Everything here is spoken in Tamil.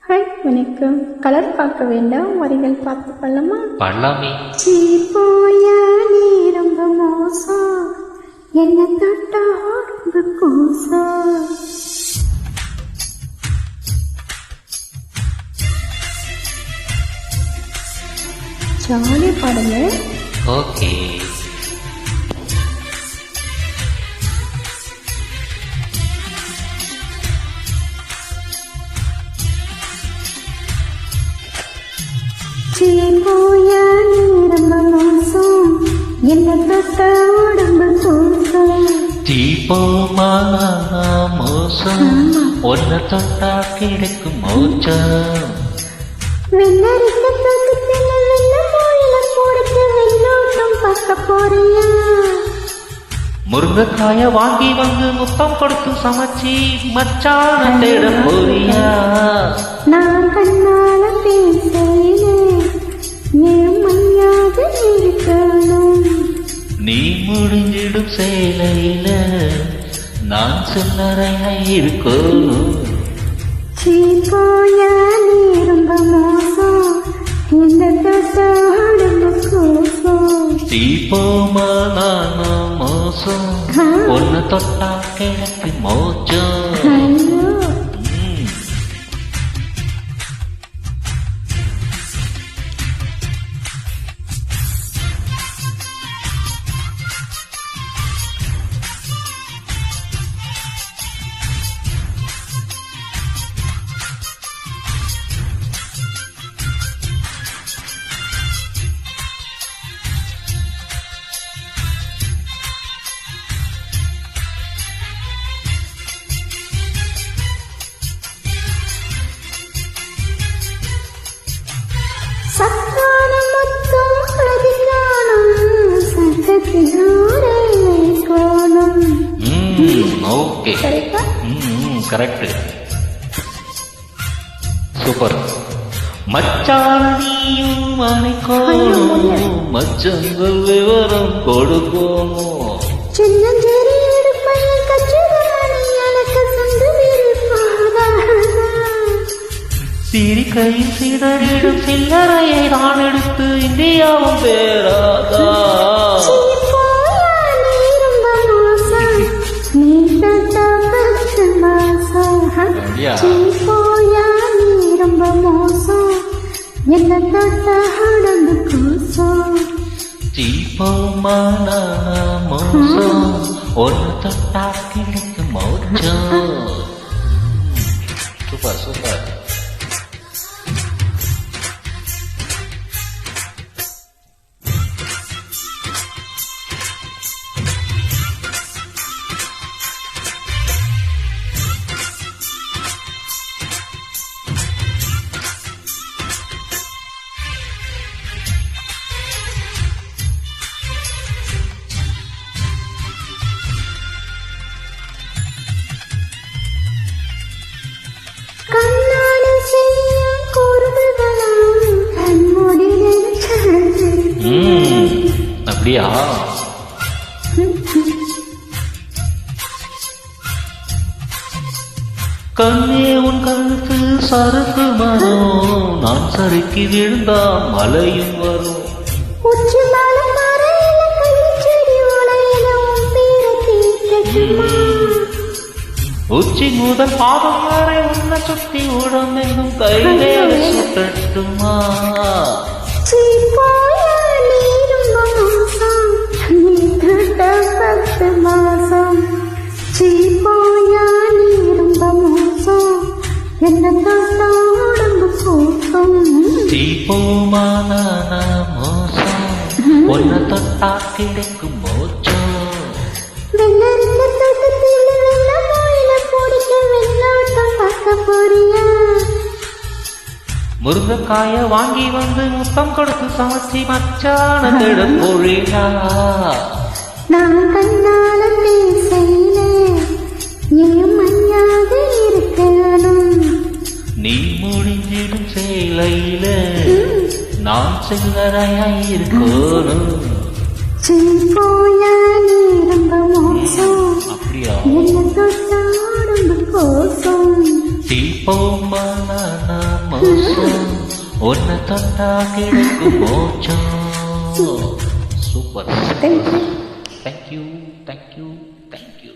ஹாய் வணக்கம். கலர் பார்க்க வேண்டாம், வரிகள் பார்த்து பண்ணலாமா? பண்ணலாமே. போயா நீ ரொம்ப மோசம், என்ன தொட்டா ரொம்ப கோசம். ஜாலியா பாடுங்க. ஓகே. போயா நீ ரொம்ப மோசம், என்ன தொட்டா உடம்பு கோசம். தீபோமா மோசம், ஒன்ன தொட்டா கிடைக்கும் மோச்சம். வெள்ளரிக்க பக்கத்துல வெள்ள கோயில போடுத்து வெள்ளோட்டம் பார்க்க போறியா? முருங்கைக்காய வாங்கி வந்து முத்தம் கொடுத்து சமைச்சி மச்சான தேட போறியா? நான் கண்ணால பேசையிலே என் மையாக இருக்கணும். நீ முடிஞ்சிடும் சேலையில நான் சில்லறையா இருக்கணும். போயா நீ ரொம்ப மோசம், என்ன தொட்டா உடம்பு கோசம். தீபோமா நானும் மோசம், ஒன்னு தொட்டா கிழக்கு மோச்சம். ஐயோ, சத்தான மொத்தம் அதிகானம் சத்தத்தினோரை கோணம். ஓகே. கரெக்டா? கரெக்ட். சூப்பர். மச்சான நீயும் அணைக்கோணும், மச்சங்கள் விவரம் கொடுக்கணும். சின்னஞ்சேரி எடுப்பையில் கச்சிதமணி எனக்கு சொந்த இருப்பாதா. சிரிக்கையில் சிதறிடும் சில்லறையை நான் எடுத்து இந்தியாவும் பேராதா. போயா நீ ரொம்ப மோசம், நீ தொட்டா 10 மாசம். அப்படியா? போயா நீ ரொம்ப மோசம், என்ன தொட்டா உடம்பு கோசம். தீபோமா நானும் மோசம், ஒன்னு தொட்டா கிடைக்கும் மோச்சம். Super super. கண்ணாடி செய்யும் குறும்புகளாம் கண்மூடி நினைச்சது. அப்படியா? கண்ணே உன் கழுத்து சறுக்கு மரம், நான் சறுக்கி விழுந்தா மலையும் வரும். உச்சி மலை மறையில கைச்செடி உலையில உன் பேரை கேட்கட்டுமா? உச்சி முதல் பாதம் வரை உன்னை சுத்தி உடம்பெங்கும் கையிலே சுட்டட்டுமா? போயா நீ ரொம்ப மோசம், நீ தொட்டா 10 மாசம். போயா நீ ரொம்ப மோசம், என்ன தொட்டா உடம்பு கோசம். தீபோமா நானா மோசம், ஒன்ன தொட்டா கிடைக்கும் மோச்சம். வெள்ளரிக்க தோட்டத்தில் வெள்ள கோயில பிடிக்க வெள்ளோட்டம் பார்க்க போறியா? முருங்கைக்காய வாங்கி வந்து முத்தம் கொடுத்து சமைச்சி மச்சான தேட போறியா? நான் கண்ணால பேசையிலே என் மையாக இருக்கணும். நீ முடிஞ்சிடும் சேலையில நான் சில்லறையா இருக்கணும். போயா நீ ரொம்ப மோசம், அப்படியா? என்ன தொட்டா உடம்பு கோசம். தீபோமா நானா மோசம் ஒன்ன தொட்டா கிடைக்கும் மோச்சம். Super. Thank you. Thank you thank you thank you.